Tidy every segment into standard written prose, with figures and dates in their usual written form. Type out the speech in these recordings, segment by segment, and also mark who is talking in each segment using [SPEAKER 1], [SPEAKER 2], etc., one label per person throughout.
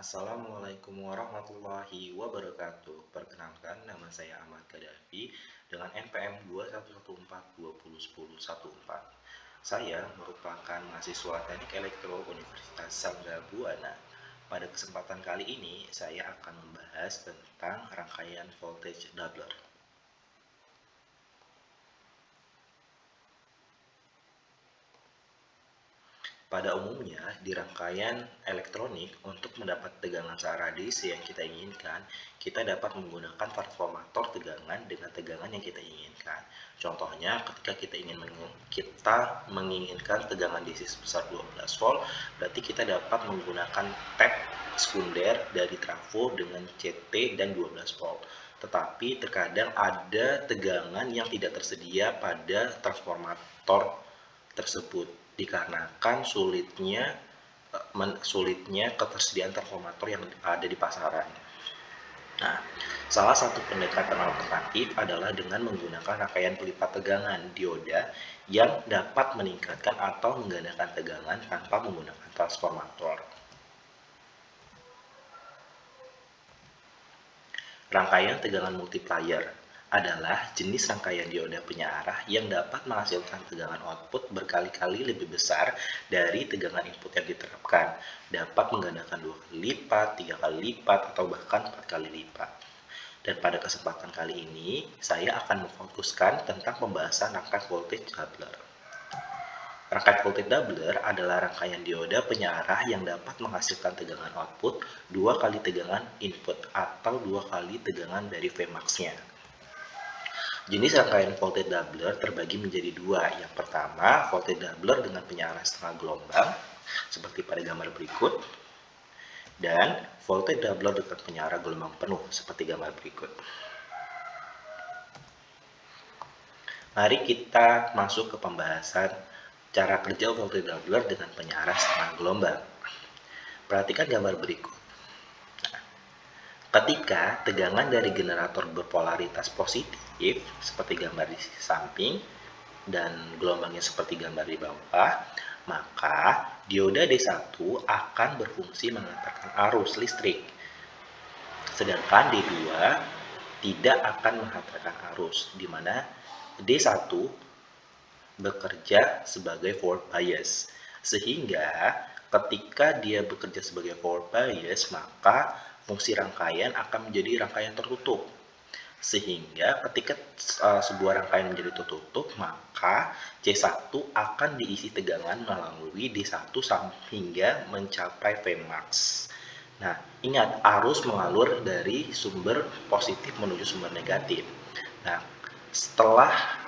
[SPEAKER 1] Assalamualaikum warahmatullahi wabarakatuh. Perkenalkan, nama saya Ahmad Kadafi dengan NPM 21142011014. Saya merupakan mahasiswa Teknik Elektro Universitas Sangga Buana. Pada kesempatan kali ini, saya akan membahas tentang rangkaian voltage doubler. Pada umumnya, di rangkaian elektronik, untuk mendapat tegangan searah DC yang kita inginkan, kita dapat menggunakan transformator tegangan dengan tegangan yang kita inginkan. Contohnya, ketika kita menginginkan tegangan DC sebesar 12 volt, berarti kita dapat menggunakan tap sekunder dari trafo dengan CT dan 12 volt. Tetapi terkadang ada tegangan yang tidak tersedia pada transformator tersebut dikarenakan sulitnya ketersediaan transformator yang ada di pasaran. Nah, salah satu pendekatan alternatif adalah dengan menggunakan rangkaian pelipat tegangan dioda yang dapat meningkatkan atau menggandakan tegangan tanpa menggunakan transformator. Rangkaian tegangan multiplier adalah jenis rangkaian dioda penyearah yang dapat menghasilkan tegangan output berkali-kali lebih besar dari tegangan input yang diterapkan, dapat menggandakan 2 kali lipat, 3 kali lipat, atau bahkan 4 kali lipat. Dan pada kesempatan kali ini, saya akan memfokuskan tentang pembahasan rangkaian voltage doubler. Rangkaian voltage doubler adalah rangkaian dioda penyearah yang dapat menghasilkan tegangan output 2 kali tegangan input atau 2 kali tegangan dari Vmax-nya. Jenis rangkaian voltage doubler terbagi menjadi dua. Yang pertama, voltage doubler dengan penyearah setengah gelombang, seperti pada gambar berikut, dan voltage doubler dengan penyearah gelombang penuh, seperti gambar berikut. Mari kita masuk ke pembahasan cara kerja voltage doubler dengan penyearah setengah gelombang. Perhatikan gambar berikut. Ketika tegangan dari generator berpolaritas positif, seperti gambar di sisi samping, dan gelombangnya seperti gambar di bawah, maka dioda D1 akan berfungsi mengantarkan arus listrik. Sedangkan D2 tidak akan menghantarkan arus, di mana D1 bekerja sebagai forward bias. Sehingga ketika dia bekerja sebagai forward bias, maka fungsi rangkaian akan menjadi rangkaian tertutup. Sehingga ketika sebuah rangkaian menjadi tertutup, maka C1 akan diisi tegangan melalui D1 hingga mencapai Vmax. Nah, ingat, arus mengalir dari sumber positif menuju sumber negatif. Nah, setelah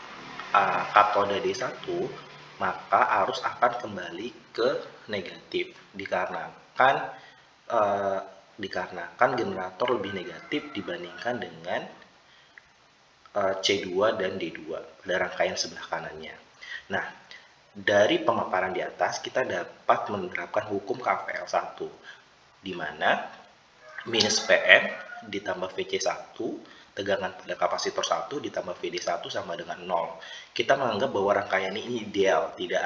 [SPEAKER 1] katoda D1, maka arus akan kembali ke negatif dikarenakan generator lebih negatif dibandingkan dengan C2 dan D2 pada rangkaian sebelah kanannya. Nah, dari pemaparan di atas kita dapat menerapkan hukum KVL1, di mana minus PM ditambah VC1, tegangan pada kapasitor 1 ditambah VD1 sama dengan 0. Kita menganggap bahwa rangkaian ini ideal, tidak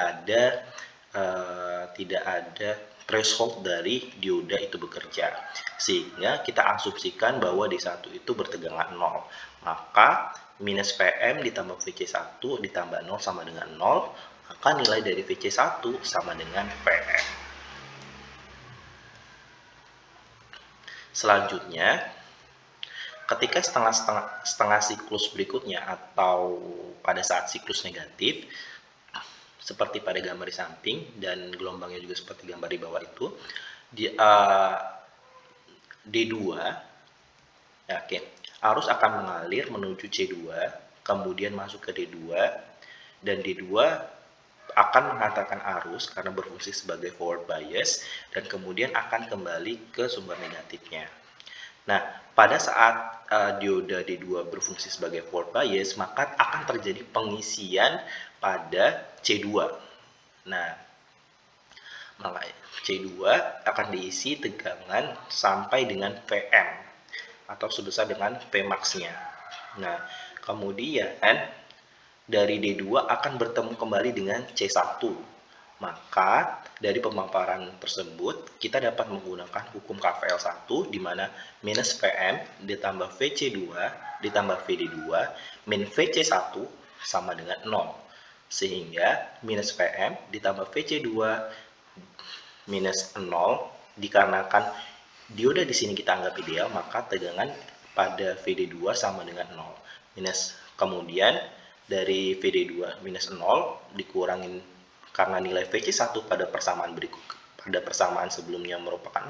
[SPEAKER 1] ada threshold dari dioda itu bekerja, sehingga kita asumsikan bahwa D1 itu bertegangan 0. Maka minus PM ditambah VC1 ditambah 0 sama dengan 0, maka nilai dari VC1 sama dengan PM. Selanjutnya, ketika setengah siklus berikutnya atau pada saat siklus negatif, seperti pada gambar di samping dan gelombangnya juga seperti gambar di bawah itu, D2 arus akan mengalir menuju C2, kemudian masuk ke D2, dan D2 akan menghantarkan arus karena berfungsi sebagai forward bias, dan kemudian akan kembali ke sumber negatifnya. Nah, pada saat dioda D2 berfungsi sebagai forward bias, maka akan terjadi pengisian pada C2. Nah, maka C2 akan diisi tegangan sampai dengan Vm atau sebesar dengan Vmax-nya. Nah, kemudian dari D2 akan bertemu kembali dengan C1 Maka dari pemaparan tersebut kita dapat menggunakan hukum KVL1 di mana minus PM ditambah VC2 ditambah VD2 min VC1 sama dengan 0. Sehingga minus PM ditambah VC2 minus 0 dikarenakan dioda di sini kita anggap ideal, maka tegangan pada VD2 sama dengan 0. Minus kemudian dari VD2 minus 0 dikurangin karena nilai VC1 pada persamaan sebelumnya merupakan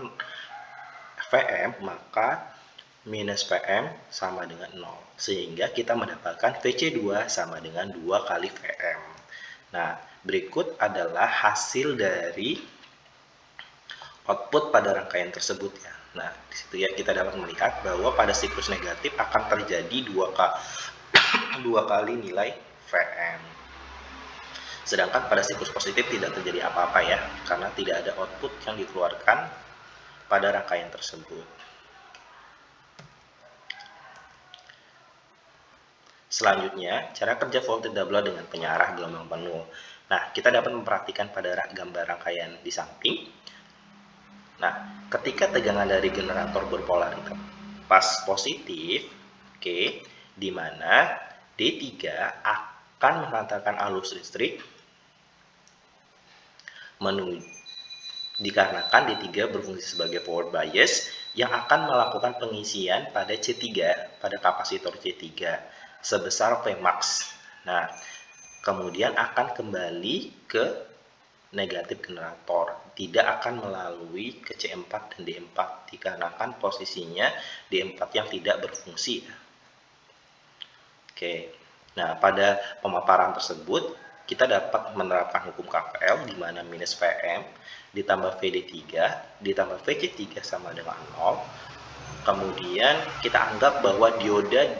[SPEAKER 1] VM, maka minus PM sama dengan 0. Sehingga kita mendapatkan VC2 sama dengan 2 kali VM. Nah, berikut adalah hasil dari output pada rangkaian tersebut ya. Nah, di situ ya kita dapat melihat bahwa pada siklus negatif akan terjadi dua kali nilai VM. Sedangkan pada siklus positif tidak terjadi apa-apa ya, karena tidak ada output yang dikeluarkan pada rangkaian tersebut. Selanjutnya, cara kerja voltage doubler dengan penyarah gelombang penuh. Nah, kita dapat memperhatikan pada gambar rangkaian di samping. Nah, ketika tegangan dari generator berpolaritas pas positif, di mana D3 akan menghantarkan arus listrik dikarenakan D3 berfungsi sebagai forward bias yang akan melakukan pengisian pada C3, pada kapasitor C3 sebesar Vmax. Nah, kemudian akan kembali ke negatif generator, tidak akan melalui ke C4 dan D4 dikarenakan posisinya D4 yang tidak berfungsi. Nah pada pemaparan tersebut kita dapat menerapkan hukum KVL di mana minus PM ditambah VD3 ditambah VC3 sama dengan 0. Kemudian kita anggap bahwa dioda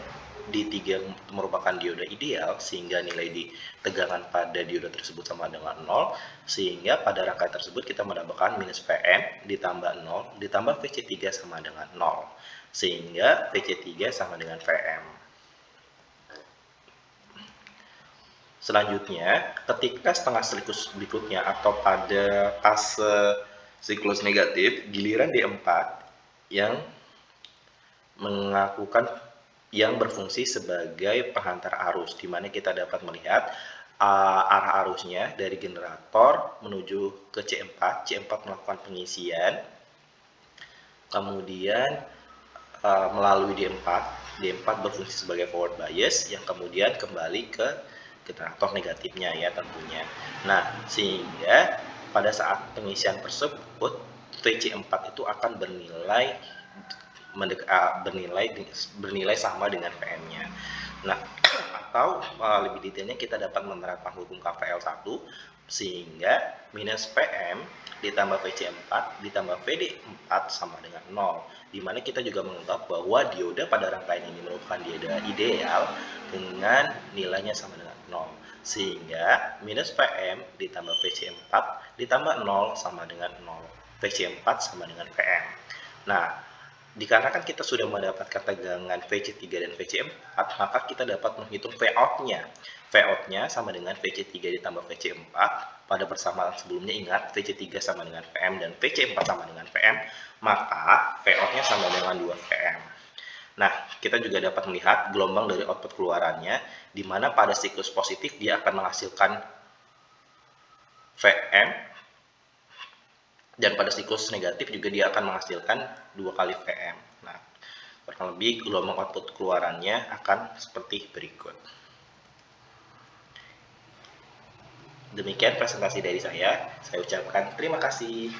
[SPEAKER 1] D3 merupakan dioda ideal sehingga nilai di tegangan pada dioda tersebut sama dengan 0, sehingga pada rangkaian tersebut kita mendapatkan minus PM ditambah 0 ditambah VC3 sama dengan 0, sehingga VC3 sama dengan VM. Selanjutnya, ketika setengah siklus berikutnya atau pada fase siklus negatif, giliran D4 yang berfungsi sebagai penghantar arus, di mana kita dapat melihat arah arusnya dari generator menuju ke C4, C4 melakukan pengisian, kemudian melalui D4, D4 berfungsi sebagai forward bias yang kemudian kembali ke generator negatifnya ya tentunya. Nah, sehingga pada saat pengisian tersebut VC4 itu akan bernilai sama dengan PM-nya. Nah, atau lebih detailnya kita dapat menerapkan hukum KVL1 sehingga minus PM ditambah VC4 ditambah VD4 sama dengan 0, di mana kita juga menganggap bahwa dioda pada rangkaian ini merupakan dioda ideal dengan nilainya sama dengan 0, sehingga minus PM ditambah VC4 ditambah 0 sama dengan 0, VC4 sama dengan VM. Nah, dikarenakan kita sudah mendapatkan tegangan VC3 dan VC4, maka kita dapat menghitung Vout-nya. Vout-nya sama dengan VC3 ditambah VC4. Pada persamaan sebelumnya ingat, VC3 sama dengan VM dan VC4 sama dengan VM, maka Vout-nya sama dengan 2 VM. Nah, kita juga dapat melihat gelombang dari output keluarannya, di mana pada siklus positif dia akan menghasilkan VM, dan pada siklus negatif juga dia akan menghasilkan 2 kali VM. Nah, kurang lebih gelombang output keluarannya akan seperti berikut. Demikian presentasi dari saya ucapkan terima kasih.